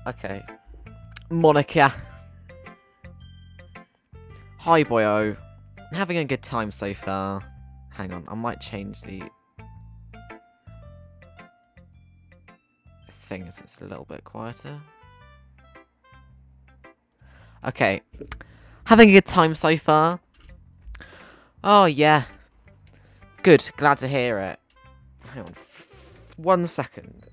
Okay. Monica. Hi, boyo. Having a good time so far. Hang on, I might change the thing so it's a little bit quieter. Okay. Having a good time so far? Oh, yeah. Good, glad to hear it. Hang on, 1 second.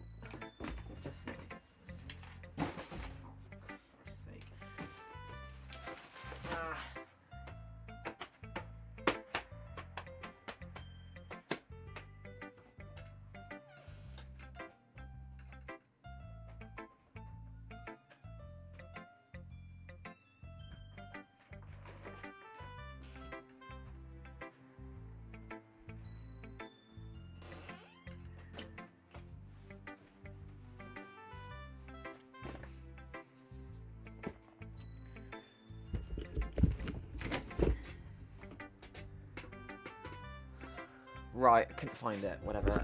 Right, I couldn't find it, whatever.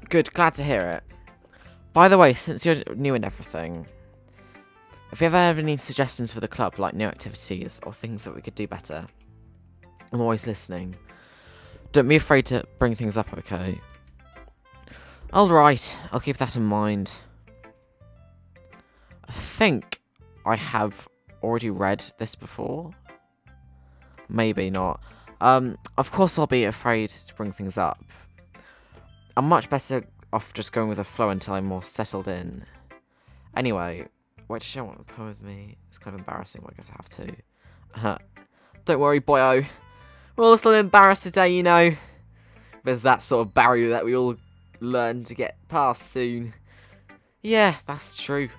Good, glad to hear it. By the way, since you're new and everything, if you ever have any suggestions for the club, like new activities or things that we could do better, I'm always listening. Don't be afraid to bring things up, okay? Alright, I'll keep that in mind. I think I have already read this before. Maybe not. Of course I'll be afraid to bring things up. I'm much better off just going with the flow until I'm more settled in. Anyway, wait, does she want to poem with me? It's kind of embarrassing, but I guess I have to. Don't worry, boyo. We're all a little embarrassed today, you know. There's that sort of barrier that we all learn to get past soon. Yeah, that's true.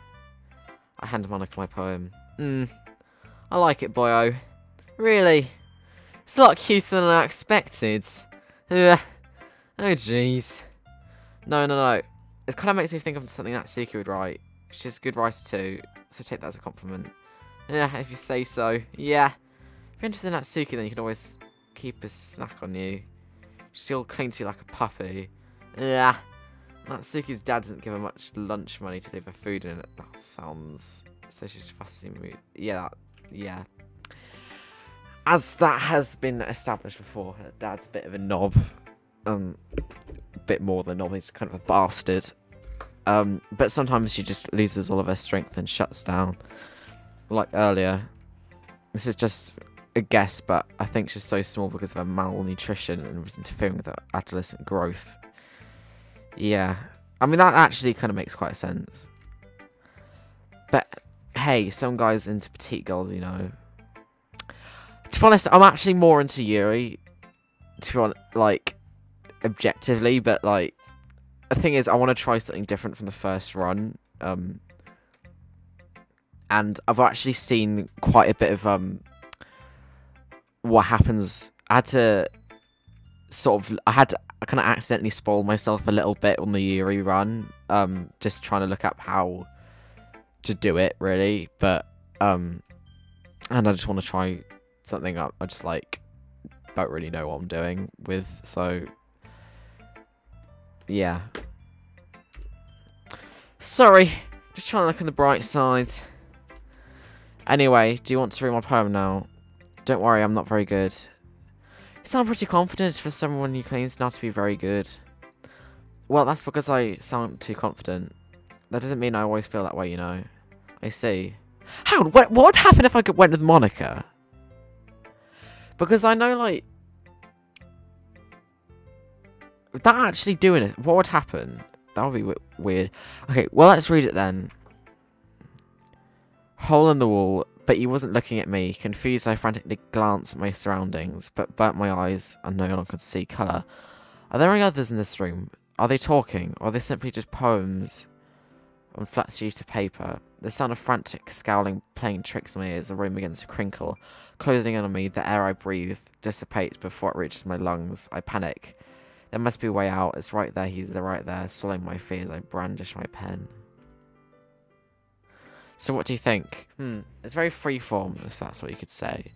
I hand Monica my poem. I like it, boyo. Really? It's a lot cuter than I expected. Oh, jeez. No. It kind of makes me think of something that Suki would write. She's a good writer too, so take that as a compliment. Yeah, if you say so. Yeah. If you're interested in Natsuki, then you can always keep a snack on you. She'll cling to you like a puppy. Yeah. Natsuki's dad doesn't give her much lunch money to leave her food in it. That sounds... So she's fussy me. Yeah, yeah. As that has been established before, her dad's a bit of a knob. A bit more than a knob, he's kind of a bastard. But sometimes she just loses all of her strength and shuts down. Like earlier. This is just a guess, but I think she's so small because of her malnutrition and was interfering with her adolescent growth. Yeah. I mean, that actually kind of makes quite sense. But, hey, some guys into petite girls, you know. To be honest, I'm actually more into Yuri. To be honest, like, objectively, but, like, the thing is, I want to try something different from the first run. And I've actually seen quite a bit of, what happens. I had to kind of accidentally spoil myself a little bit on the Yuri run. Just trying to look up how to do it, really. But, and I just want to try something I just, like, don't really know what I'm doing with, so, yeah. Sorry, just trying to look on the bright side. Anyway, do you want to read my poem now? Don't worry, I'm not very good. You sound pretty confident for someone who claims not to be very good. Well, that's because I sound too confident. That doesn't mean I always feel that way, you know. I see. How? What would happen if I went with Monica? Because I know, like... That actually doing it, what would happen? That would be weird. Okay, well, let's read it then. Hole in the wall, but he wasn't looking at me. Confused, I frantically glanced at my surroundings, but burnt my eyes and no longer could see colour. Are there any others in this room? Are they talking? Or are they simply just poems on flat sheet of paper? The sound of frantic scowling playing tricks on me as the room begins to crinkle. Closing in on me, the air I breathe dissipates before it reaches my lungs. I panic. There must be a way out. It's right there. He's right there, swallowing my fears. I brandish my pen. So what do you think? It's very freeform, if that's what you could say.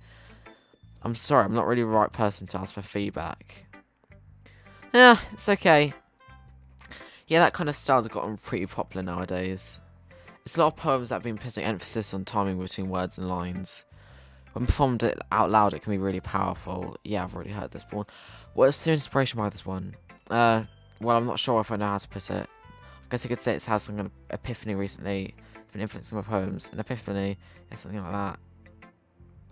I'm sorry, I'm not really the right person to ask for feedback. Yeah, it's okay. Yeah, that kind of style's gotten pretty popular nowadays. It's a lot of poems that have been putting emphasis on timing between words and lines. When performed out loud, it can be really powerful. Yeah, I've already heard this one. What's the inspiration behind this one? Well, I'm not sure if I know how to put it. I guess you could say it's had some kind of epiphany recently, been influencing my poems. An epiphany, yeah, something like that.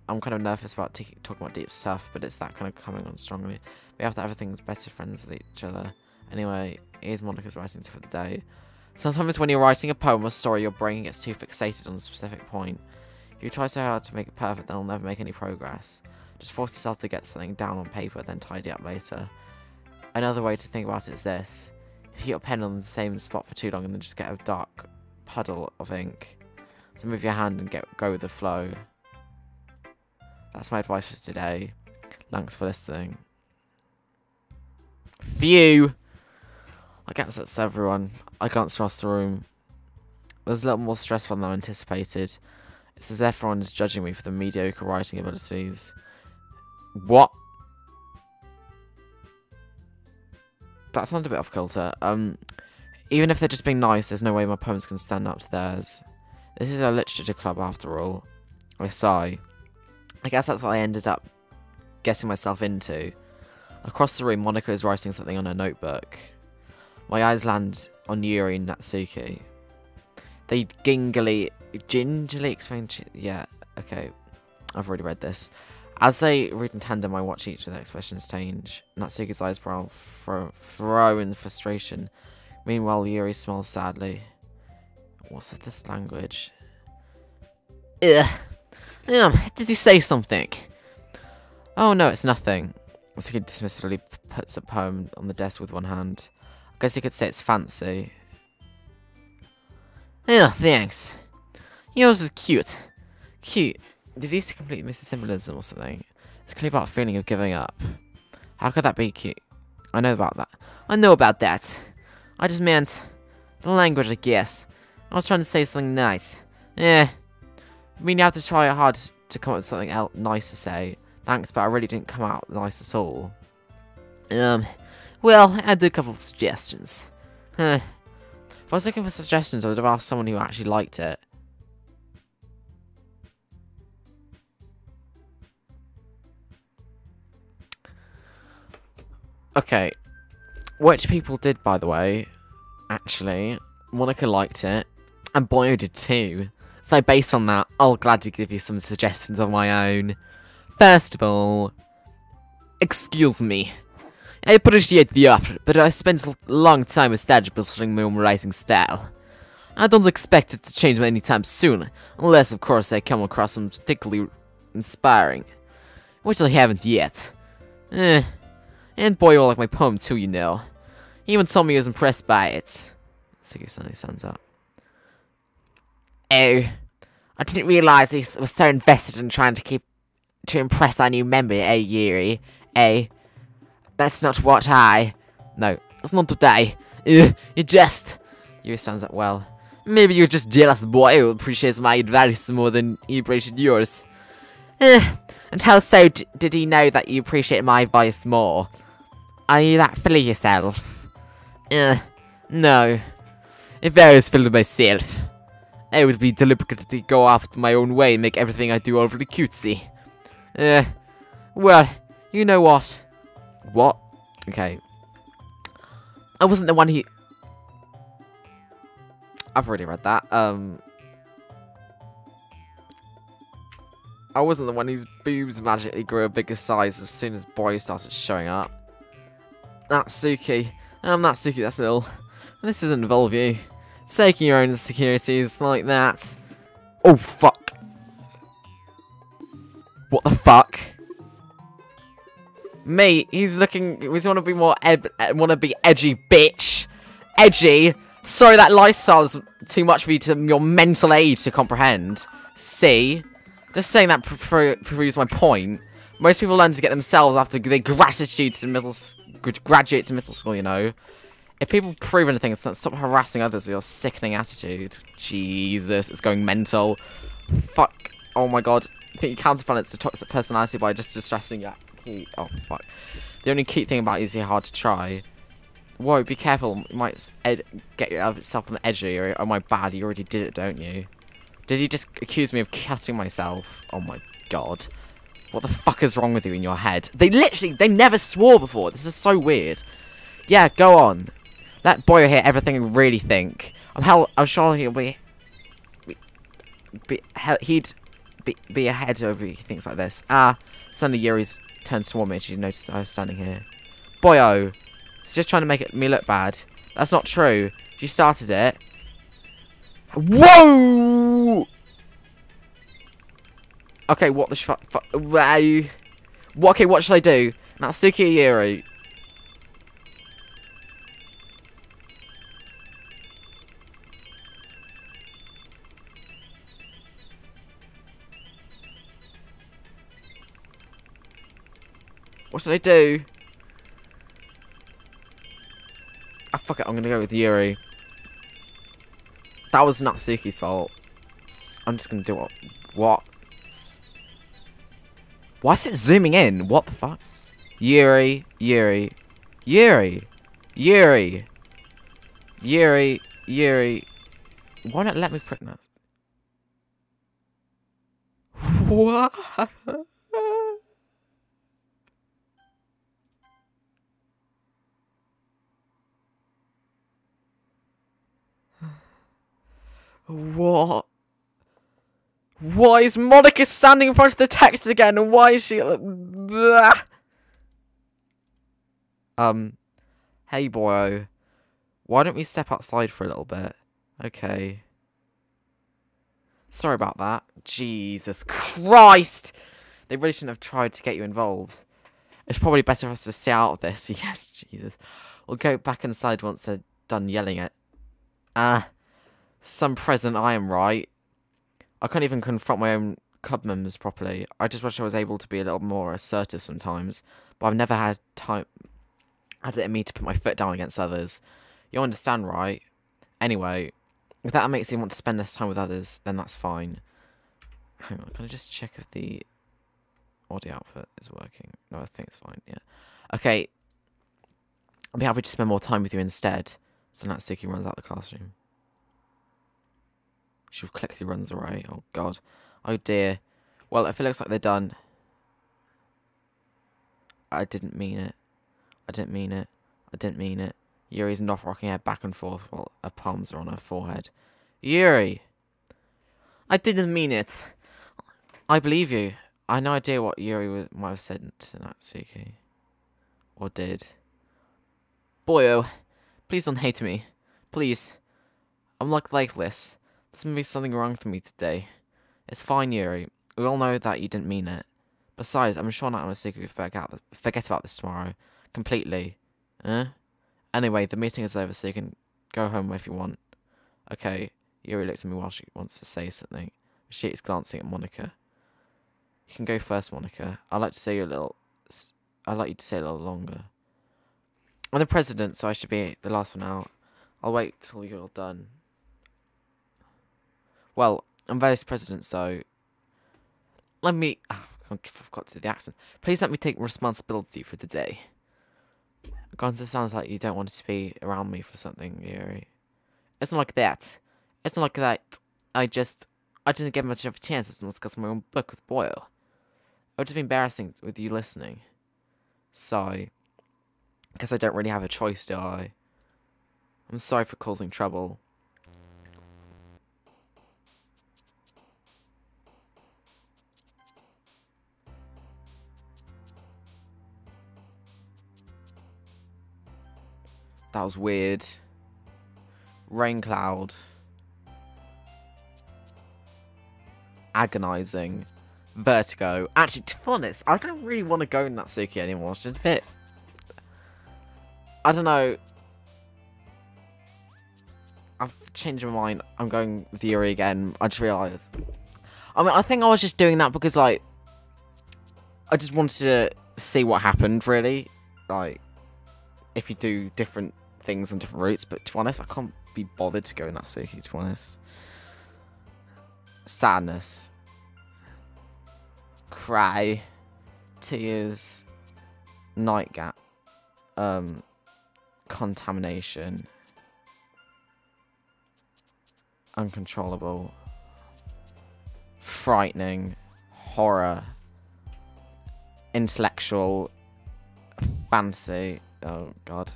I'm kind of nervous about talking about deep stuff, but it's that kind of coming on strongly. We have that everything's better friends with each other. Anyway, here's Monica's writing tip of the day. Sometimes when you're writing a poem or story, your brain gets too fixated on a specific point. If you try so hard to make it perfect, then you'll never make any progress. Just force yourself to get something down on paper, then tidy up later. Another way to think about it is this. If you keep your pen on the same spot for too long and then just get a dark puddle of ink, so move your hand and go with the flow. That's my advice for today. Thanks for listening. Phew! I guess that's everyone. I glanced across the room. It was a little more stressful than I anticipated. It's as if everyone is judging me for the mediocre writing abilities. What? That sounded a bit off kilter. Even if they're just being nice, there's no way my poems can stand up to theirs. This is a literature club after all. I sigh. I guess that's what I ended up getting myself into. Across the room, Monica is writing something on her notebook. My eyes land on Yuri and Natsuki. They gingerly explain... Yeah, okay. I've already read this. As they read in tandem, I watch each of their expressions change. Natsuki's eyebrow furrow in frustration. Meanwhile, Yuri smiles sadly. What's this language? Ugh. Did he say something? Oh no, it's nothing. Natsuki dismissively puts a poem on the desk with one hand. I guess you could say it's fancy. Yeah, thanks. Yours is cute. Cute. Did he completely miss the symbolism or something? It's clearly about a feeling of giving up. How could that be cute? I know about that. I know about that. I just meant the language, I guess. I was trying to say something nice. I mean, you have to try hard to come up with something nice to say. Thanks, but I really didn't come out nice at all. Well, I'll do a couple of suggestions. If I was looking for suggestions, I would have asked someone who actually liked it. Okay. Which people did, by the way. Actually, Monica liked it. And Boyo did too. So based on that, I'll gladly give you some suggestions of my own. First of all, excuse me. I appreciate the offer, but I spent a long time establishing my own writing style. I don't expect it to change anytime soon, unless of course I come across some particularly inspiring. Which I haven't yet. And Boyo liked my poem too, you know. He even told me he was impressed by it. Suki suddenly stands up. Oh, I didn't realise he was so invested in trying to impress our new member, Yuri. That's not what No, that's not what you just... Yuri stands up well. Maybe you're just jealous boy who appreciates my advice more than you appreciate yours. And how so did he know that you appreciate my advice more? Are you that full of yourself? No. If I was full of myself, I would be deliberately go after my own way and make everything I do overly cutesy. Well, you know what? What? Okay. I wasn't the one who... I've already read that. I wasn't the one whose boobs magically grew a bigger size as soon as Boy started showing up. Natsuki. I'm Natsuki, that's all. This doesn't involve you. Taking your own insecurities like that. Oh, fuck. What the fuck? Mate, he's looking... He's want to be more... want to be edgy, bitch. Edgy? Sorry, that lifestyle is too much for you to your mental age to comprehend. See? Just saying that proves my point. Most people learn to get themselves after they graduate to middle school, you know. If people prove anything, stop harassing others with your sickening attitude. Jesus, it's going mental. Fuck. Oh my god. I think you counterbalance the toxic personality by just distressing your... Oh, fuck. The only cute thing about it is you're hard to try. Whoa, be careful. You might get yourself on the edge here. Oh my bad, you already did it, don't you? Did you just accuse me of cutting myself? Oh my god. What the fuck is wrong with you in your head? They never swore before. This is so weird. Yeah, go on. Let Boyo hear everything and really think. I'm sure he'll he'd be ahead over things like this. Suddenly Yuri's turned toward me and she noticed I was standing here. Boyo, it's just trying to make me look bad. That's not true. She started it. Whoa! Okay, what the fuck? Okay, what should I do? Natsuki or Yuri? What should I do? Fuck it, I'm gonna go with Yuri. That was Natsuki's fault. I'm just gonna do what? What? Why is it zooming in? What the fuck? Yuri, Yuri, Yuri, Yuri, Yuri, Yuri. Why not let me print that? What? What? Why is Monica standing in front of the text again? And why is she... Hey, boyo. Why don't we step outside for a little bit? Okay. Sorry about that. Jesus Christ! They really shouldn't have tried to get you involved. It's probably better for us to stay out of this. Yeah, Jesus. We'll go back inside once they're done yelling at... Some present, I am right. I can't even confront my own club members properly. I just wish I was able to be a little more assertive sometimes. But I've never had it in me to put my foot down against others. You understand, right? Anyway, if that makes you want to spend less time with others, then that's fine. Hang on, can I just check if the audio output is working? No, I think it's fine, yeah. Okay. I'll be happy to spend more time with you instead. So Natsuki runs out the classroom. She quickly runs away. Oh, God. Oh, dear. Well, if it looks like they're done... I didn't mean it. I didn't mean it. I didn't mean it. Yuri's not rocking her back and forth while her palms are on her forehead. Yuri! I didn't mean it. I believe you. I had no idea what Yuri might have said to Natsuki. Or did. Boyo, please don't hate me. Please. I'm like this. There's maybe something wrong with me today. It's fine, Yuri. We all know that you didn't mean it. Besides, I'm sure Natsuki will forget about this tomorrow. Completely. Anyway, the meeting is over, so you can go home if you want. Okay. Yuri looks at me while she wants to say something. She is glancing at Monica. You can go first, Monica. I'd like you to stay a little longer. I'm the president, so I should be the last one out. I'll wait till you're done. Well, I'm vice president, so let me... I forgot to do the accent. Please let me take responsibility for today. Gonzo, sounds like you don't want to be around me for something, Yuri. It's not like that. It's not like that. I didn't get much of a chance to discuss my own book with Boyle. It would just be embarrassing with you listening. So, guess I don't really have a choice, do I? I'm sorry for causing trouble. That was weird. Rain cloud. Agonizing. Vertigo. Actually, to be honest, I don't really want to go in Natsuki anymore. It's just a bit... I don't know. I've changed my mind. I'm going with Yuri again. I just realised. I mean, I think I was just doing that because, like... I just wanted to see what happened, really. Like, if you do different things on different routes, but to be honest, I can't be bothered to go Natsuki, to be honest. Sadness. Cry. Tears. Nightgap. contamination, uncontrollable, frightening, horror, intellectual, fantasy, oh god,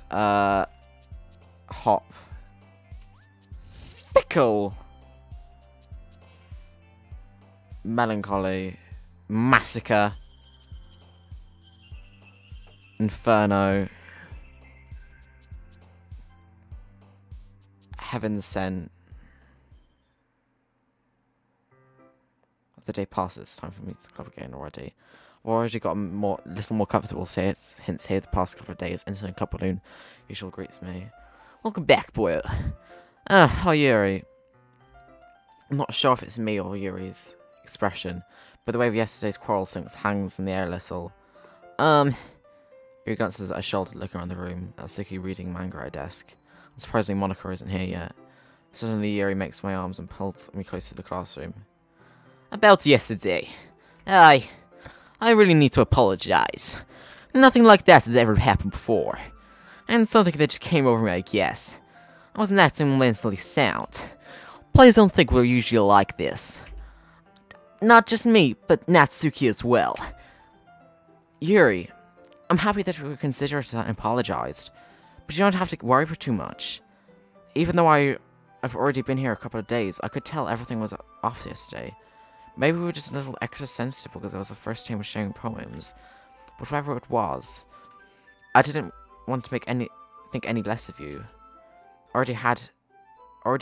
hop, fickle, melancholy, massacre, inferno, heaven sent. The day passes, it's time for me to club again already. I've already got a little more comfortable hints here the past couple of days. Entering Club Balloon usually greets me. Welcome back, boy. Hi Yuri. I'm not sure if it's me or Yuri's expression, but the way of yesterday's quarrel hangs in the air a little. Yuri glances at a shoulder, looking around the room. Natsuki reading manga at a desk. Surprisingly, Monica isn't here yet. Suddenly, Yuri makes my arms and pulls me close to the classroom. About yesterday. I really need to apologize. Nothing like that has ever happened before. And something that just came over me, I guess. I wasn't acting mentally sound. Please don't think we're usually like this. Not just me, but Natsuki as well. Yuri, I'm happy that you considered that and apologized. But you don't have to worry for too much. Even though I've already been here a couple of days, I could tell everything was off yesterday. Maybe we were just a little extra sensitive because it was the first time we were sharing poems. But whatever it was, I didn't want to think any less of you. Already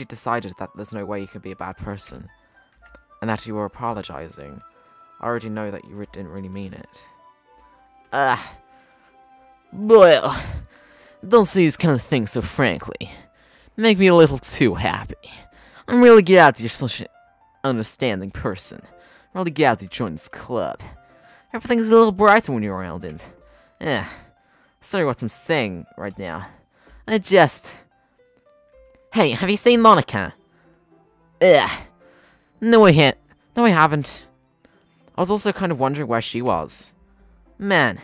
decided that there's no way you could be a bad person. And that you were apologizing. I already know that you didn't really mean it. Well, don't say these kind of things so frankly. Make me a little too happy. I'm really glad you're such an understanding person. I'm really glad you joined this club. Everything's a little brighter when you're around it. Sorry what I'm saying right now. Hey, have you seen Monica? No, I haven't. I was also kind of wondering where she was. Man.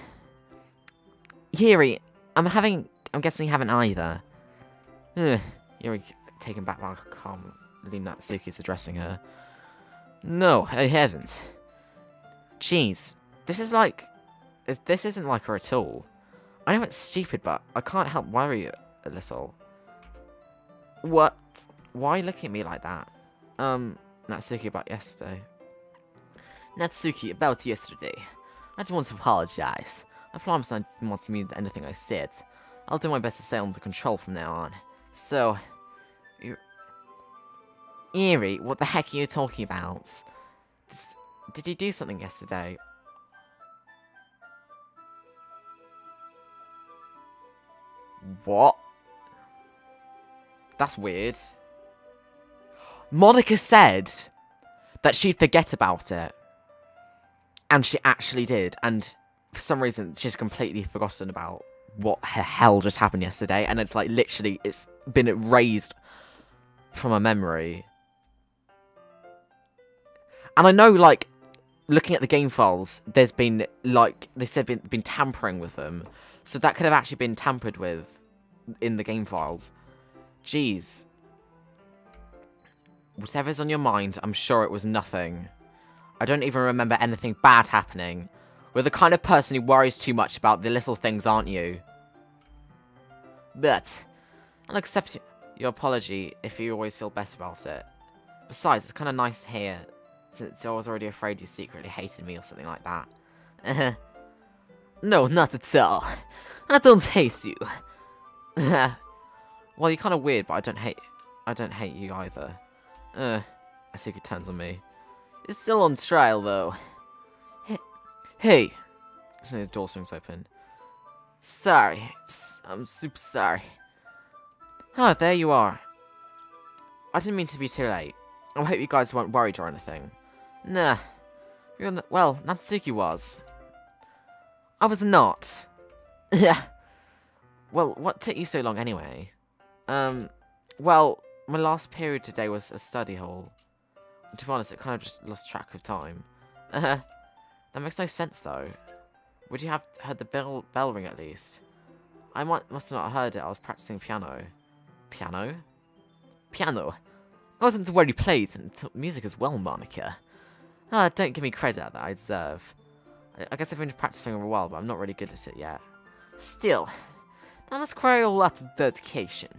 Yuri, I'm guessing you haven't either. Yuri, taken back by calmly Natsuki's addressing her. No, I haven't. Jeez, this isn't like her at all. I know it's stupid, but I can't help worry a little. What? Why are you looking at me like that? Natsuki, about yesterday. Natsuki, about yesterday. I just want to apologize. I promise I didn't want to mean anything I said. I'll do my best to stay under control from now on. So... Yuri, what the heck are you talking about? Did you do something yesterday? What? That's weird. Monica said that she'd forget about it. And she actually did. And for some reason, she's completely forgotten about what the hell just happened yesterday. And it's like, literally, it's been erased from her memory. And I know, like, looking at the game files, there's been, like, they said been tampering with them. So that could have actually been tampered with in the game files. Jeez. Whatever's on your mind, I'm sure it was nothing. I don't even remember anything bad happening. You're the kind of person who worries too much about the little things, aren't you? But I'll accept your apology if you always feel better about it. Besides, it's kind of nice to hear, since I was already afraid you secretly hated me or something like that. No, not at all. I don't hate you. Well, you're kind of weird, but I don't hate you either. Asuka turns on me. It's still on trial, though. Hey. The door swings open. Sorry. I'm super sorry. Oh, there you are. I didn't mean to be too late. I hope you guys weren't worried or anything. Nah. Well, Natsuki was. I was not. Yeah. Well, what took you so long anyway? Well, my last period today was a study hall. To be honest, it kind of just lost track of time. That makes no sense, though. Would you have heard the bell ring at least? must have not heard it. I was practicing piano. Piano? Piano? I wasn't where he plays and music as well, Monica. Ah, don't give me credit that I deserve. I guess I've been practicing for a while, but I'm not really good at it yet. Still, that must require a lot of dedication.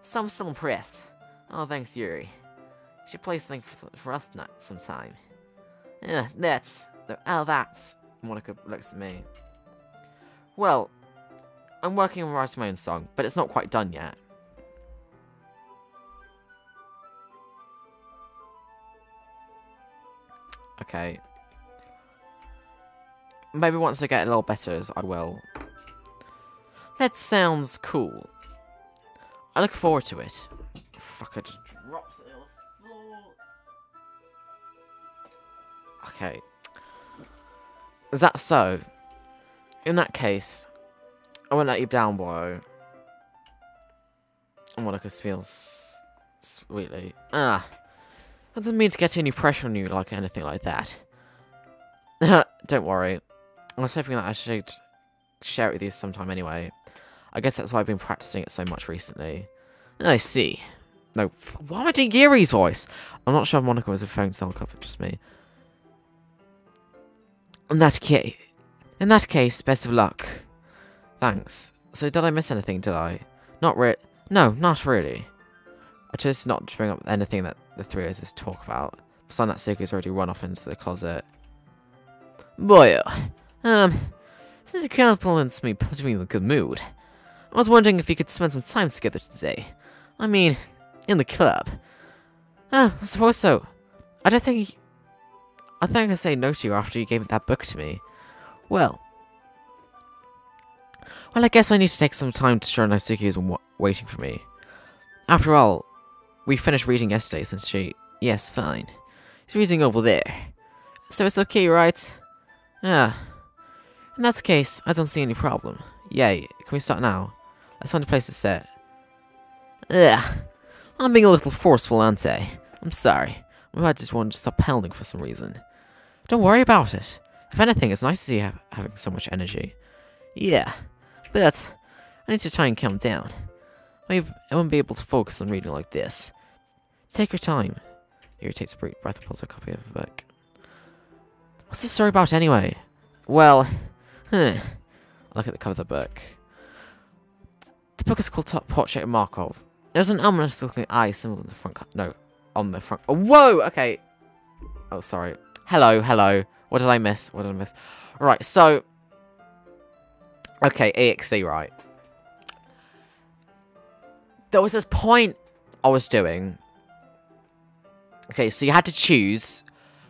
So I'm still impressed. Oh, thanks, Yuri. You should play something for us sometime. Yeah, that's... Monica looks at me. Well, I'm working on writing my own song, but it's not quite done yet. Okay. Maybe once I get a little better, I will. That sounds cool. I look forward to it. Fuck, I just dropped it on the floor. Okay. Is that so? In that case, I won't let you down, boy. Monica feels sweetly. I didn't mean to get any pressure on you like anything like that. Don't worry. I was hoping that I should share it with you sometime anyway. I guess that's why I've been practicing it so much recently. I see. No, why am I doing Yuri's voice? I'm not sure if Monica was referring to the helicopter, just me. In that case, best of luck. Thanks. So did I miss anything, did I? Not No, not really. I chose not to bring up anything that the three of us talk about. Besides that, Suki's already run off into the closet. Boy, since you compliments me, put me in a good mood, I was wondering if you could spend some time together today. I mean, in the club. I suppose so. I think I say no to you after you gave that book to me. Well, I guess I need to take some time to show Natsuki is waiting for me. After all, we finished reading yesterday since she... Yes, fine. She's reading over there. So it's okay, right? Yeah. In that case, I don't see any problem. Yay. Can we start now? Let's find a place to sit. Ugh. I'm being a little forceful, aren't I? I'm sorry. I just wanted to stop pounding for some reason. Don't worry about it. If anything, it's nice to see you having so much energy. Yeah. But I need to try and calm down. I won't be able to focus on reading like this. Take your time. Yuri takes a breath and pulls a copy of the book. What's the story about anyway? Well, I look at the cover of the book. The book is called Portrait of Markov. There's an ominous looking eye symbol in the front. No, on the front. Oh, whoa! Okay. Oh, sorry. Hello. What did I miss? Right, so. Okay, EXE, right. There was this point I was doing. Okay, so you had to choose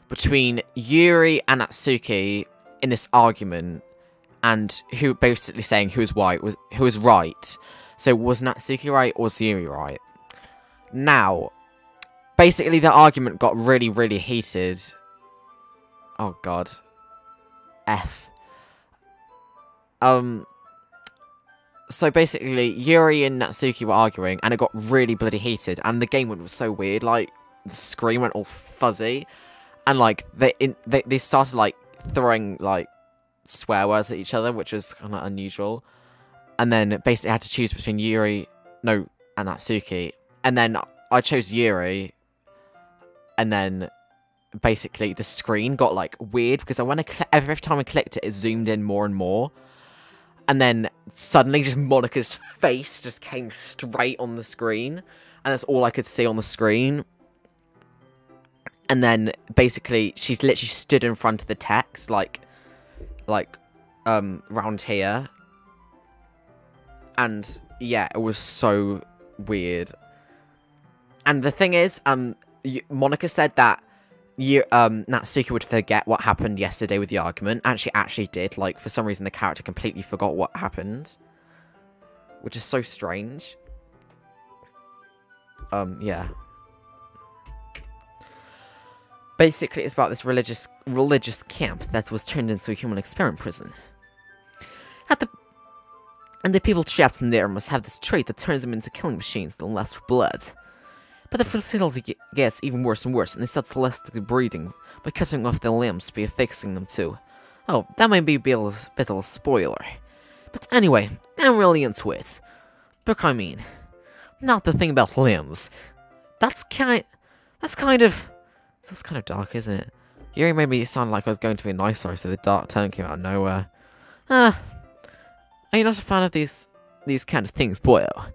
between Yuri and Natsuki in this argument, and who basically saying who was right. So was Natsuki right or was Yuri right? Now, basically the argument got really, really heated. Oh god. F. So basically, Yuri and Natsuki were arguing, and it got really bloody heated, and the game went so weird, like, the screen went all fuzzy, and, like, they started, like, throwing, like, swear words at each other, which was kind of unusual, and then basically had to choose between and Natsuki, and then I chose Yuri, and then basically the screen got, like, weird, because every time I clicked it, it zoomed in more and more. And then suddenly just Monica's face just came straight on the screen. And that's all I could see on the screen. And then basically she's literally stood in front of the text, like round here. And yeah, it was so weird. And the thing is, Monica said that Natsuki would forget what happened yesterday with the argument, and she actually did. Like, for some reason, the character completely forgot what happened, which is so strange. Yeah. Basically, it's about this religious camp that was turned into a human experiment prison. And the people trapped in there must have this trait that turns them into killing machines that lust for blood. But the facility gets even worse and worse, and they start selectively breeding by cutting off their limbs by affixing them to. Oh, that might be a bit of a spoiler. But anyway, I'm really into it. Book, I mean. Not the thing about limbs. That's kind of dark, isn't it? Yuri made me sound like I was going to be a nice story, so the dark turn came out of nowhere. Are you not a fan of these kind of things, boyo?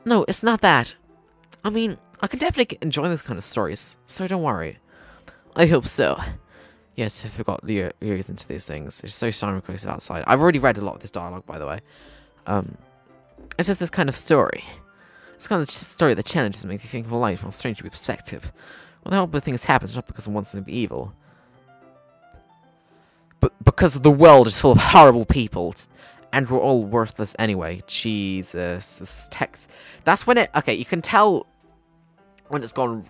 No, it's not that. I mean, I can definitely enjoy this kind of stories, so don't worry. I hope so. Yes, I forgot Yuri's into these things. It's so shiny close outside. I've already read a lot of this dialogue, by the way. It's just this kind of story. It's kind of story that challenges me to think of life from a strange perspective. When the horrible things happen, it's not because I want them to be evil. But because the world is full of horrible people. And we're all worthless anyway. Jesus. This text. That's when it... Okay, you can tell when it's gone...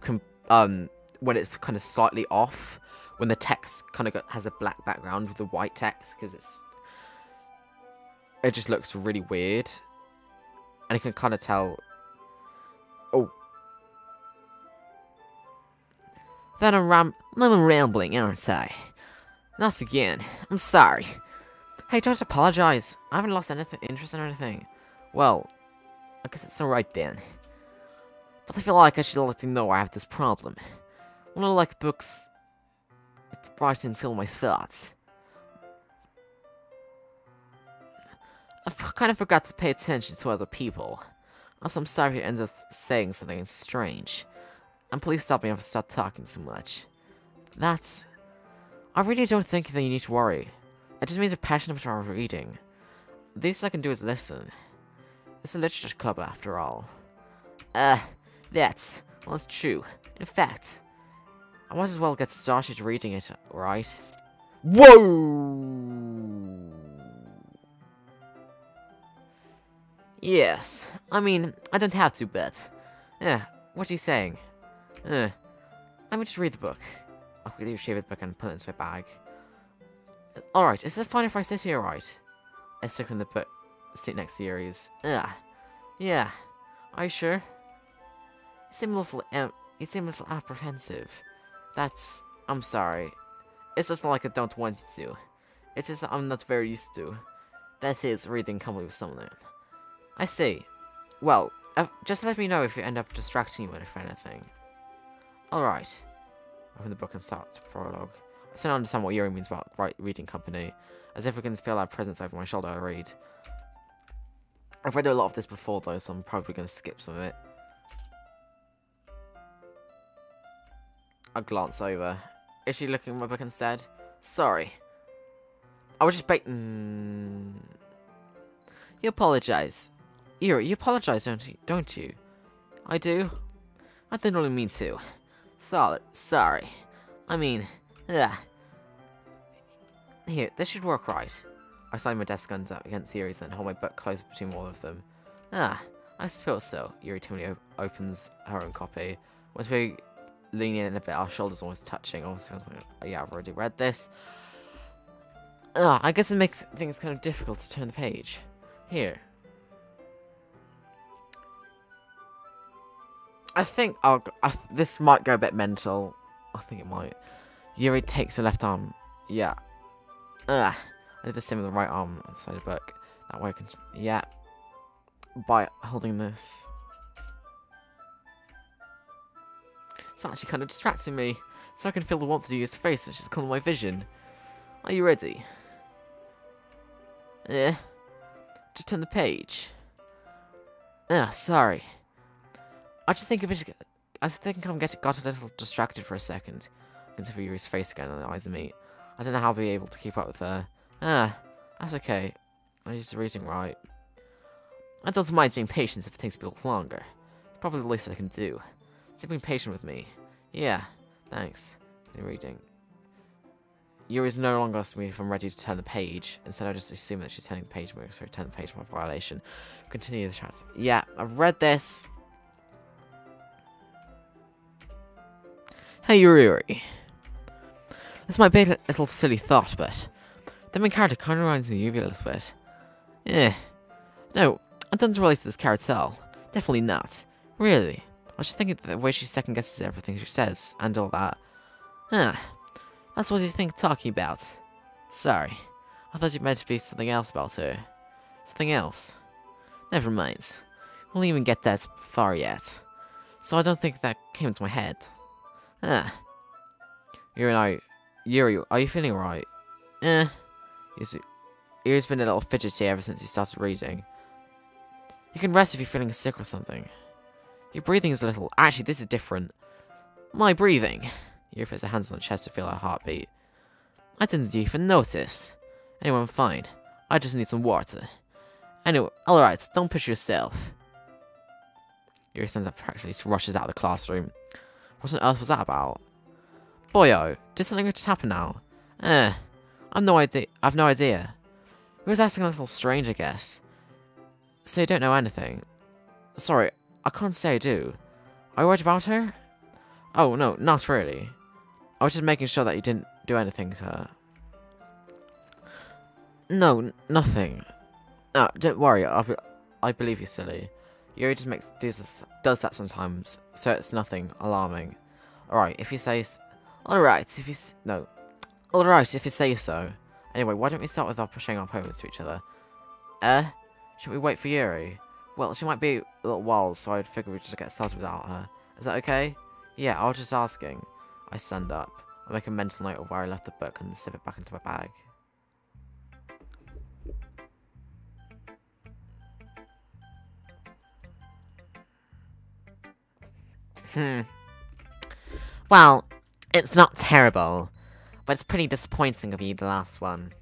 when it's kind of slightly off. When the text kind of has a black background with the white text. Because it just looks really weird. And you can kind of tell... Oh. Then I'm rambling, aren't I? Not again. I'm sorry. Hey, don't apologize. I haven't lost anything interest in anything. Well, I guess it's alright then. But I feel like I should let you know I have this problem. When I like books, writing fill my thoughts. I kind of forgot to pay attention to other people. Also, I'm sorry if you end up saying something strange. And please stop me if I start talking too much. I really don't think that you need to worry. It just means you're passionate about reading. The least I can do is listen. It's a literature club after all. That's true. In fact, I might as well get started reading it, right? Whoa! Yes, I mean, I don't have to, but... what are you saying? Let me just read the book. I'll quickly retrieve the book and put it into my bag. Alright, is it fine if I sit here, right? I sit in the book, sit next to Yuri's. Yeah. Are you sure? You seem a little apprehensive. I'm sorry. It's just not like I don't want you to. It's just that I'm not very used to. That is, reading company with someone. I see. Well, just let me know if you end up distracting you with anything. Alright. Open the book and start the prologue. I still don't understand what Yuri means about reading company. As if I can feel our presence over my shoulder, I read. I've read a lot of this before though, so I'm probably going to skip some of it. I glance over. Is she looking at my book instead? Sorry. I was just You apologize. Yuri, you apologize, don't you? I do? I didn't really mean to. Sorry. I mean, Here, this should work right. I slide my desk against Yuri's and hold my book close between all of them. I suppose so. Yuri timidly opens her own copy. Once we lean in a bit, our shoulders almost touching. Almost feels like, yeah, I've already read this. I guess it makes things kind of difficult to turn the page. Here. I think this might go a bit mental. I think it might. Yuri takes the left arm. Yeah. I did the same with the right arm on the side of the book. That way I can... Yeah. By holding this. It's actually kind of distracting me. So I can feel the warmth to use face, which is calling my vision. Are you ready? Just turn the page. Sorry. I think I'm got a little distracted for a second. I can see Yuri's face again and the eyes meet. I don't know how I'll be able to keep up with her. That's okay. I'm just reading right. I don't mind being patient if it takes a bit longer. It's probably the least I can do. So being patient with me. Yeah, thanks. Reading. Yuri's no longer asking me if I'm ready to turn the page. Instead, I just assume that she's turning the page. So turn the page by violation. Continue the chat. Yeah, I've read this. Hey Yuri. This might be a little silly thought, but the main character kind of reminds me of you a little bit. No, I don't relate to this character at all. Definitely not. Really. I was just thinking the way she second guesses everything she says and all that. That's what you think talking about. Sorry. I thought you meant to be something else about her. Something else. Never mind. We'll even get that far yet. So I don't think that came into my head. Ah. Yuri, are you feeling alright? Yuri's been a little fidgety ever since he started reading. You can rest if you're feeling sick or something. Your breathing is a little... Actually, this is different. My breathing. Yuri puts her hands on her chest to feel her heartbeat. I didn't even notice. Anyway, I'm fine. I just need some water. Anyway, alright, don't push yourself. Yuri stands up practically, rushes out of the classroom. What on earth was that about? Boyo, did something just happen now? I've no idea. He was acting a little strange, I guess. So you don't know anything? Sorry, I can't say I do. Are you worried about her? Oh, no, not really. I was just making sure that you didn't do anything to her. No, nothing. No, don't worry, I believe you, silly. Yuri just does that sometimes, so it's nothing alarming. Alright, if you say... Alright, if you say so. Anyway, why don't we start with our pushing our poems to each other? Should we wait for Yuri? Well, she might be a little while, so I'd figure we'd just get started without her. Is that okay? Yeah, I was just asking. I stand up. I make a mental note of where I left the book and slip it back into my bag. Well, it's not terrible, but it's pretty disappointing of you, the last one.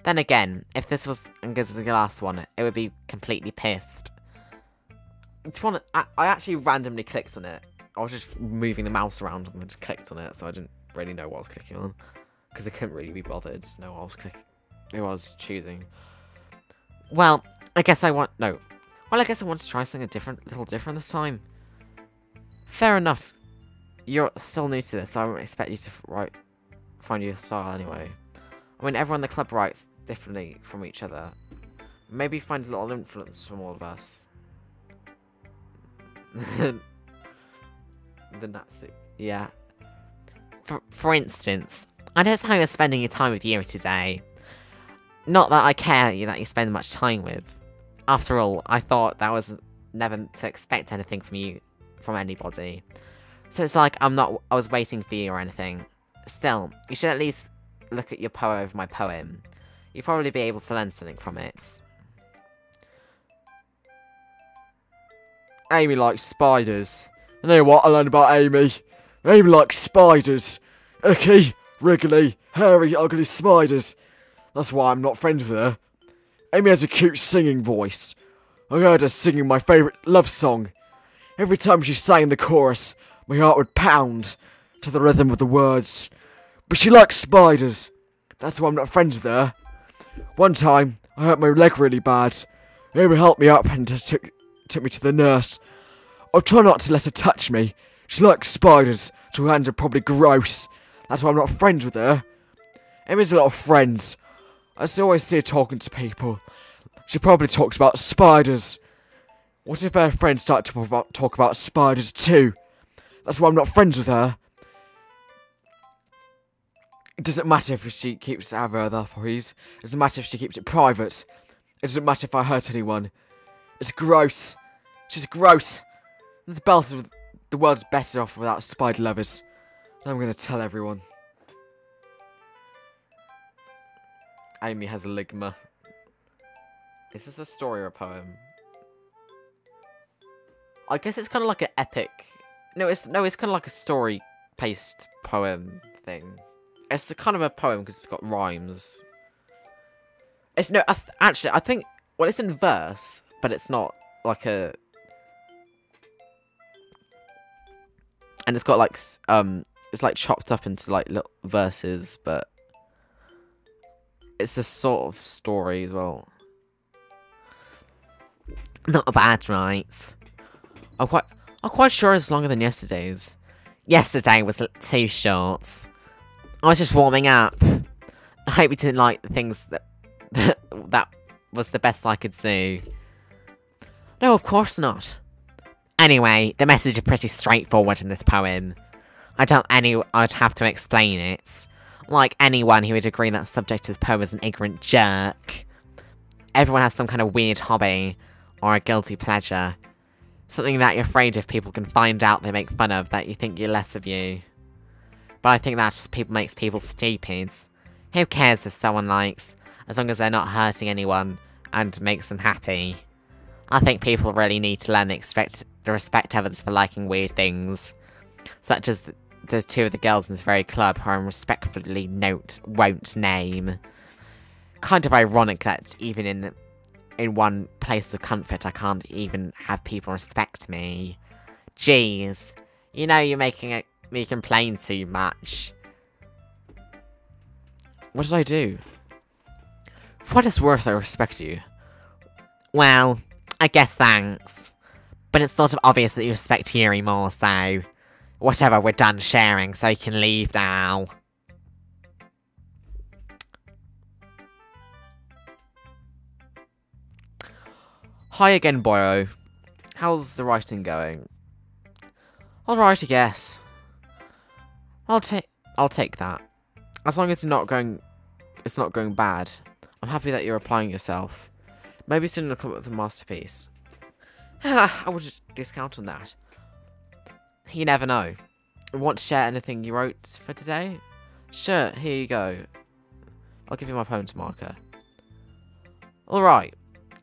Then again, if this was as good as the last one, it would be completely pissed. I actually randomly clicked on it. I was just moving the mouse around and just clicked on it, so I didn't really know what I was clicking on. Because I couldn't really be bothered to know what I was clicking. Who I was choosing. Well, I guess I want to try something little different this time. Fair enough. You're still new to this, so I won't expect you to find your style anyway. I mean, everyone in the club writes differently from each other. Maybe find a little influence from all of us. The Nazi. Yeah. For instance, I noticed how you're spending your time with Yuri today. Not that I care that you spend much time with. After all, I thought that was never to expect anything from anybody. So it's like I was waiting for you or anything. Still, you should at least look at your poem over my poem. You'll probably be able to learn something from it. Amy likes spiders. You know what I learned about Amy? Amy likes spiders. Icky, wriggly, hairy, ugly spiders. That's why I'm not friends with her. Amy has a cute singing voice. I heard her singing my favourite love song. Every time she sang the chorus, my heart would pound to the rhythm of the words. But she likes spiders. That's why I'm not friends with her. One time, I hurt my leg really bad. Amy helped me up and took me to the nurse. I'll try not to let her touch me. She likes spiders, so her hands are probably gross. That's why I'm not friends with her. Amy's a lot of friends. I always see her talking to people. She probably talks about spiders. What if her friends start to talk about spiders too? That's why I'm not friends with her. It doesn't matter if she keeps it out of her hobbies. It doesn't matter if she keeps it private. It doesn't matter if I hurt anyone. It's gross. She's gross. The world's better off without spider lovers. I'm gonna tell everyone. Amy has a ligma. Is this a story or a poem? I guess it's kind of like an epic. No, it's kind of like a story-paced poem thing. It's kind of a poem because it's got rhymes. Actually, I think it's in verse, but it's not like a. And it's got like it's like chopped up into like little verses, but it's a sort of story as well. Not bad, right? I'm quite sure it's longer than yesterday's. Yesterday was too short. I was just warming up. I hope you didn't like the things that was the best I could do. No, of course not. Anyway, the message is pretty straightforward in this poem. I'd have to explain it. Like anyone who would agree that the subject of the poem is an ignorant jerk. everyone has some kind of weird hobby or a guilty pleasure. Something that you're afraid if people can find out they make fun of, that you think you're less of you. But I think that just makes people stupid. Who cares if someone likes, as long as they're not hurting anyone and makes them happy. I think people really need to learn to respect others for liking weird things. Such as there's two of the girls in this very club who I respectfully won't name. Kind of ironic that even in one place of comfort I can't even have people respect me. Jeez. You know you're making me complain too much. What did I do? For what it's worth, I respect you. Well, I guess thanks. But it's sort of obvious that you respect Yuri more, so... Whatever, we're done sharing, so you can leave now. Hi again, boyo. How's the writing going? Alright, I guess. I'll take that. As long as it's not going bad. I'm happy that you're applying yourself. Maybe soon you'll come up with a masterpiece. I would just discount on that. You never know. Want to share anything you wrote for today? Sure, here you go. I'll give you my poem to marker. Alright.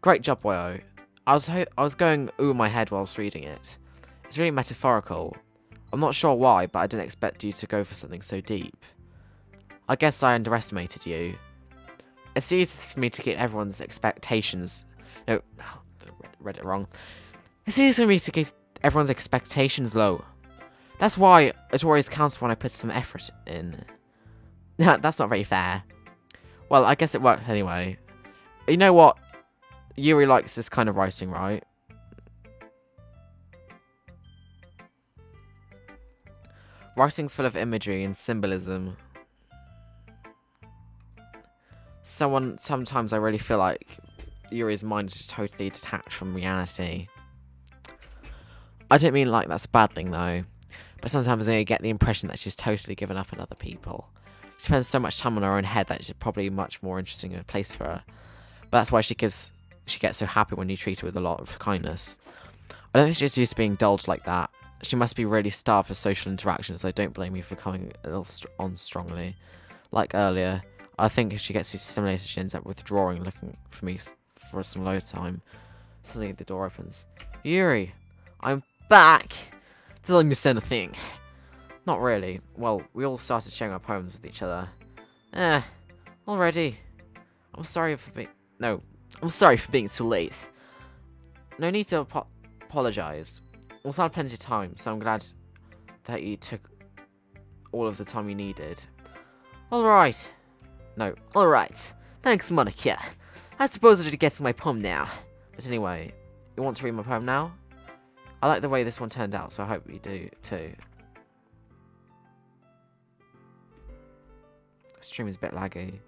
Great job, boyo. I was going ooh in my head while I was reading it. It's really metaphorical. I'm not sure why, but I didn't expect you to go for something so deep. I guess I underestimated you. It's easy for me to get everyone's expectations... No, read it wrong. It's easy for me to get everyone's expectations low. That's why it always counts when I put some effort in. That's not very fair. Well, I guess it works anyway. You know what? Yuri likes this kind of writing, right? Writing's full of imagery and symbolism. Sometimes I really feel like Yuri's mind is just totally detached from reality. I don't mean like that's a bad thing though, but sometimes I get the impression that she's totally given up on other people. She spends so much time on her own head that she's probably much more interesting in a place for her. But that's why she gets so happy when you treat her with a lot of kindness. I don't think she's used to being dulled like that. She must be really starved for social interactions, so don't blame me for coming on strongly. Like earlier, I think if she gets used to stimulation, she ends up withdrawing, looking for me for some low time. Suddenly the door opens. Yuri, I'm back! Did I miss anything? Not really. Well, we all started sharing our poems with each other. Already. I'm sorry for being too late. No need to apologize. We'll still have plenty of time, so I'm glad that you took all of the time you needed. Alright. No, alright. Thanks, Monica. I suppose I should get to my poem now. But anyway, you want to read my poem now? I like the way this one turned out, so I hope you do too. Stream is a bit laggy.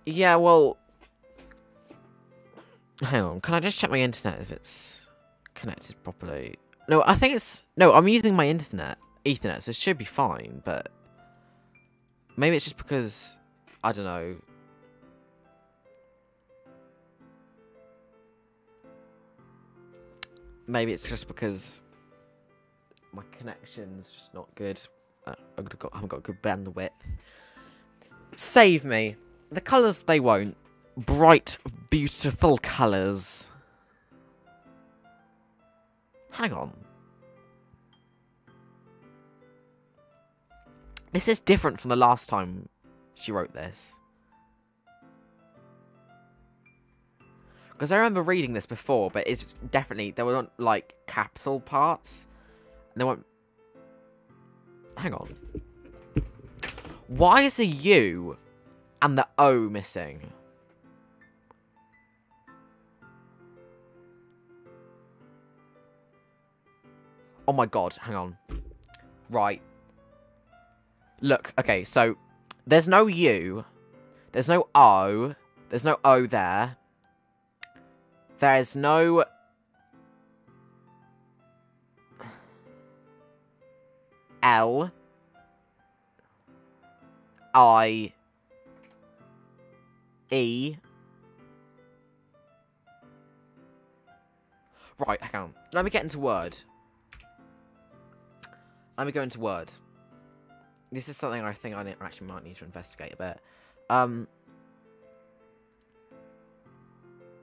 Yeah, well... Hang on, can I just check my internet if it's connected properly? No, I think it's... No, I'm using my Ethernet, so it should be fine, but... Maybe it's just because... I don't know. Maybe it's just because... my connection's just not good. I haven't got good bandwidth. Save me. The colours, they won't. Bright, beautiful colours. Hang on. This is different from the last time she wrote this. Because I remember reading this before, but it's definitely... There weren't, like, capital parts. And there weren't... Hang on. Why is the U and the O missing? Oh my god, hang on. Right. Look, okay, so there's no U, there's no O, there's no O there. There's no... L. I. E. Right, hang on. Let me get into Word. Let me go into Word. This is something I think I actually might need to investigate a bit.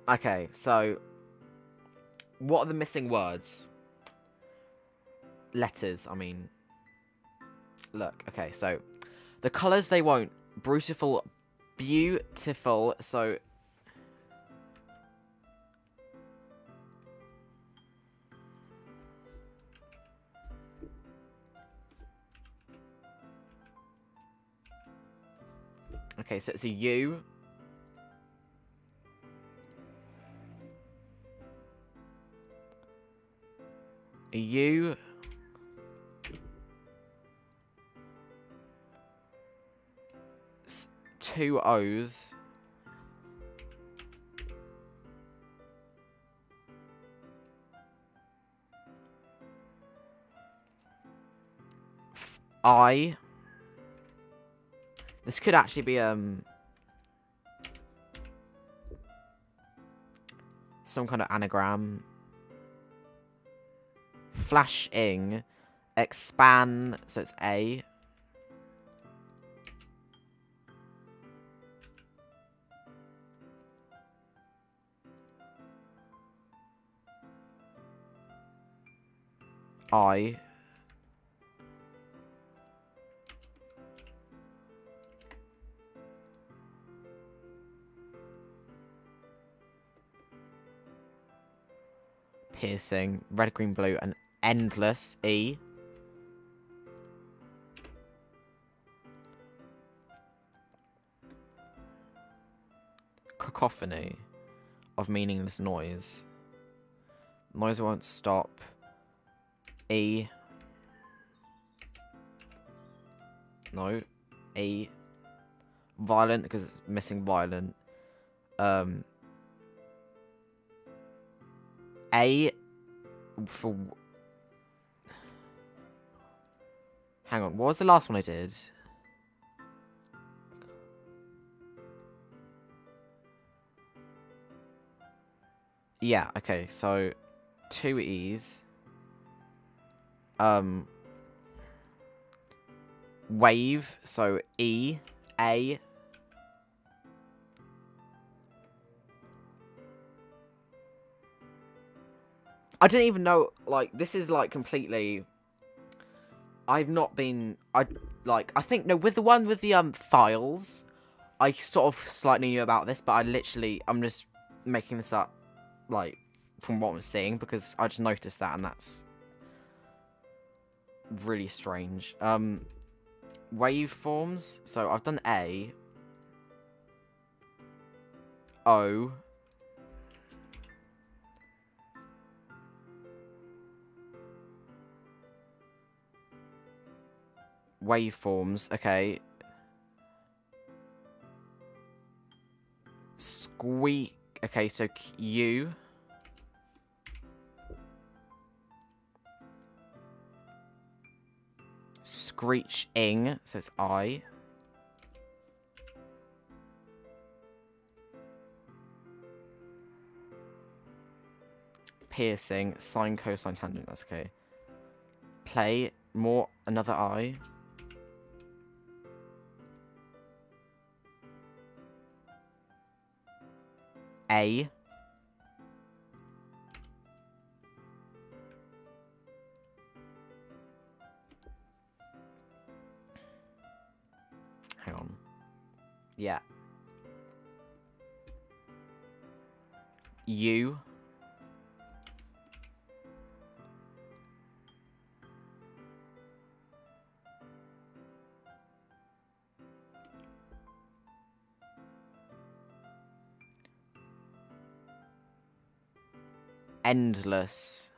Okay, so what are the missing words? Letters, I mean. Look, okay, so the colours they won't. Beautiful, so... Okay, so it's a U. A U. Two O's. I. This could actually be some kind of anagram. Flashing. Expand. So it's A. I. Piercing. Red, green, blue, and endless. E. Cacophony of meaningless noise. Noise won't stop. E. No. E. Violent, because it's missing violent. A. For... Hang on, what was the last one I did? Yeah, okay, so... 2 E's. Wave, so E, A. I didn't even know, like, this is, like, completely... I've not been... I think, no, with the one with the, files, I sort of slightly knew about this, but I'm just making this up, like, from what I'm seeing, because I just noticed that, and that's really strange. Waveforms, so I've done A, O, waveforms, okay. Squeak, okay, so U. Screeching, so it's I. Piercing, sine, cosine, tangent, that's okay. Play, more, another I. A. Hang on. Yeah. U. Endless.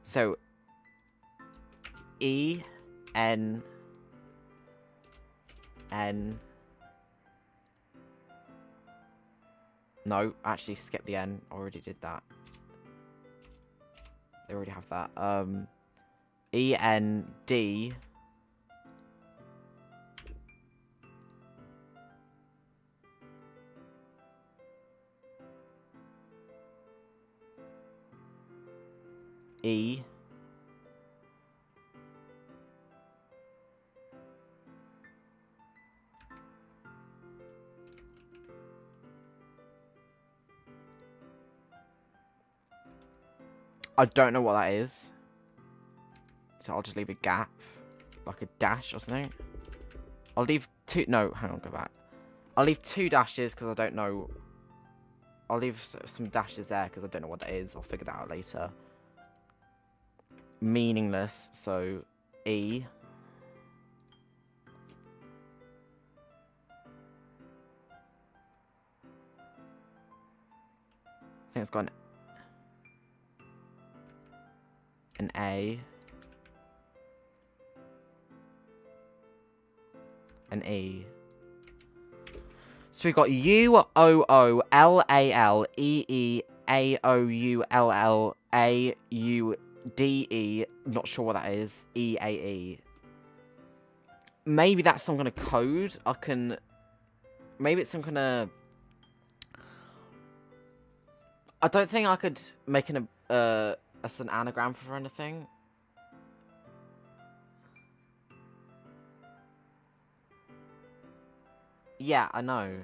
So, E, N, N. No, actually skip the N. Already did that. they already have that. E-N-D... E... I don't know what that is. So I'll just leave a gap. Like a dash or something. I'll leave two... No, hang on, go back. I'll leave 2 dashes because I don't know... I'll leave some dashes there because I don't know what that is. I'll figure that out later. Meaningless, so E. I think it's got an A. An E. So we got UOOLALEEAOULLAUDE. Not sure what that is. EAE. Maybe that's some kind of code. I can... Maybe it's some kind of... I don't think I could make an anagram for anything. Yeah, I know.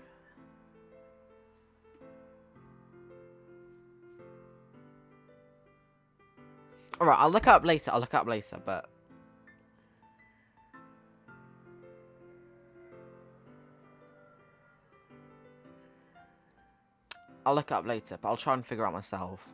Alright, I'll look it up later. But... I'll look it up later, but I'll try and figure out myself.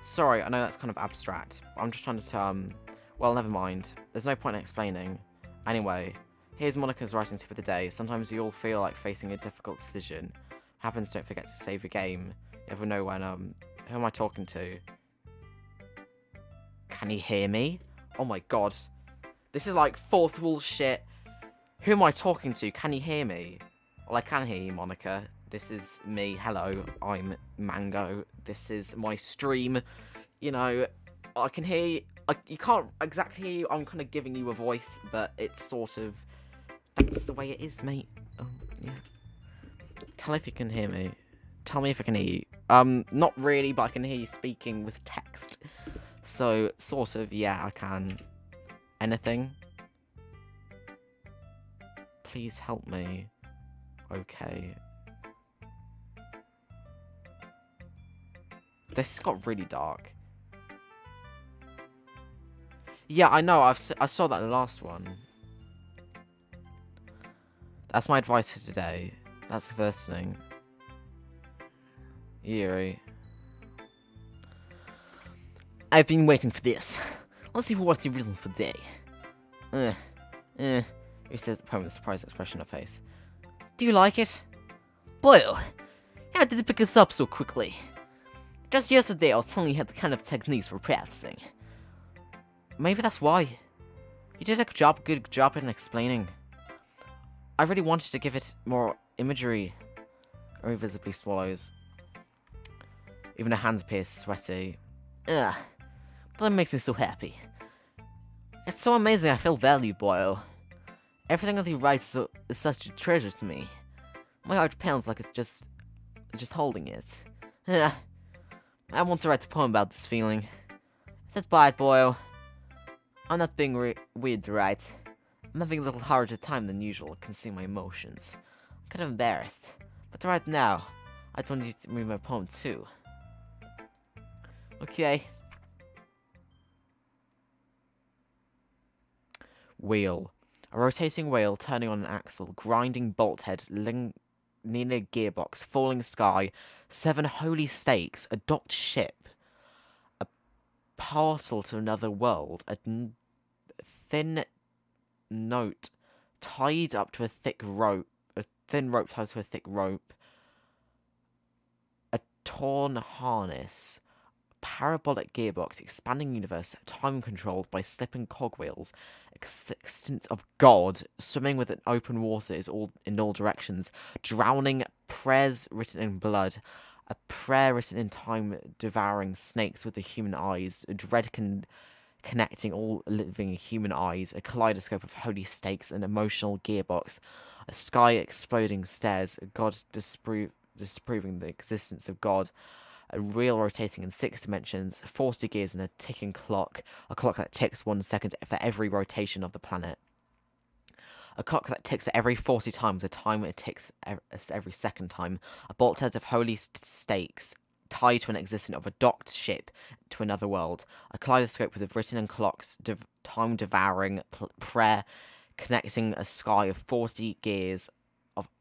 Sorry, I know that's kind of abstract. But I'm just trying to, well, never mind. There's no point in explaining. Anyway, here's Monica's writing tip of the day. Sometimes you'll feel like facing a difficult decision. Happens, don't forget to save your game. You never know when, who am I talking to? Can you hear me? Oh my god. This is like fourth wall shit. Who am I talking to? Can you hear me? Well, I can hear you, Monica. This is me. Hello, I'm Mango. This is my stream. You know, I can hear you. You can't exactly hear you. I'm kind of giving you a voice, but it's sort of... That's the way it is, mate. Oh, yeah. Tell if you can hear me. Tell me if I can hear you. Not really, but I can hear you speaking with text. So, sort of, yeah, I can. Anything? Please help me. Okay. This got really dark. Yeah, I know. I saw that in the last one. That's my advice for today. That's the first thing. Yuri. I've been waiting for this. Let's see what you've written for today. He says the poem with a surprised expression on her face. Do you like it? Boyle, how did you pick this up so quickly? Just yesterday I was telling you how the kind of techniques we're practicing. Maybe that's why. You did a good job in explaining. I really wanted to give it more imagery. Very visibly swallows. Even her hands appear sweaty. Ugh. But that makes me so happy. It's so amazing I feel valued, Boyle. Everything that he writes is such a treasure to me. My heart pounds like it's just holding it. Ugh. I want to write a poem about this feeling. That's bad, Boyle. I'm not being weird, right? I'm having a little harder time than usual concealing my emotions. I'm kind of embarrassed. But right now, I just want you to read my poem too. Okay. Wheel. A rotating wheel turning on an axle, grinding bolt head, Nina gearbox, falling sky, 7 holy stakes, a docked ship, a portal to another world, a thin note tied up to a thick rope, a thin rope tied to a thick rope, a torn harness, parabolic gearbox, expanding universe, time controlled by slipping cogwheels, existence of God, swimming with an open water is all in all directions, drowning, prayers written in blood, a prayer written in time, devouring snakes with the human eyes, dread connecting all living human eyes, a kaleidoscope of holy stakes, an emotional gearbox, a sky exploding stairs, a God disproving the existence of God, a wheel rotating in 6 dimensions, 40 gears and a ticking clock, a clock that ticks 1 second for every rotation of the planet. A clock that ticks for every 40 times the time it ticks every second time. A bolthead of holy stakes tied to an existence of a docked ship to another world. A kaleidoscope with written and clocks, time-devouring prayer connecting a sky of 40 gears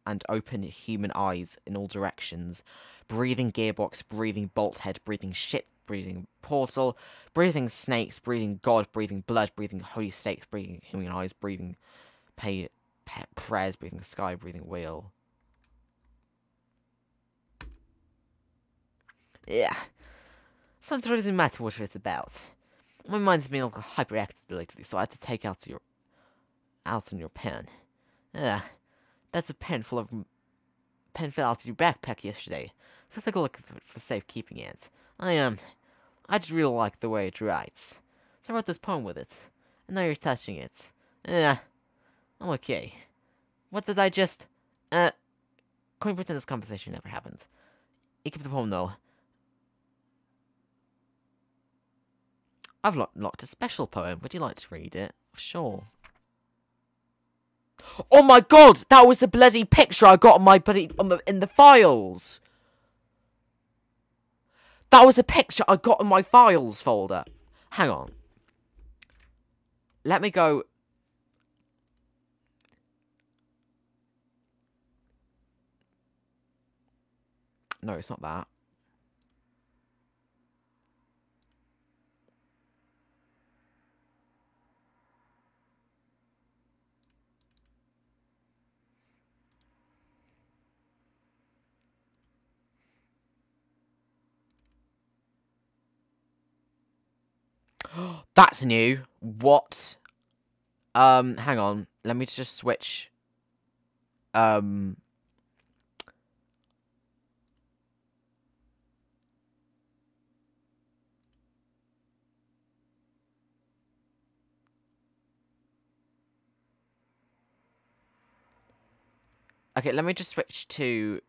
and open human eyes in all directions. Breathing gearbox, breathing bolthead, breathing ship, breathing portal, breathing snakes, breathing God, breathing blood, breathing holy stakes, breathing human eyes, breathing prayers, breathing sky, breathing wheel. Yeah. So it doesn't matter what it's about. My mind's been a little hyperactive lately, so I had to take out on your pen. Yeah. That's a pen fell out of your backpack yesterday. So I took a look at it for safekeeping it. I just really like the way it writes. So I wrote this poem with it. And now you're touching it. Yeah. I'm okay. What did I just... Can we pretend this conversation never happened? You give the poem though. I've locked a special poem. Would you like to read it? Sure. Oh my god! That was the bloody picture I got on my in the files! That was a picture I got in my files folder. Hang on. Let me go... No, it's not that. That's new. What? Hang on. Let me just switch. Okay, let me just switch to...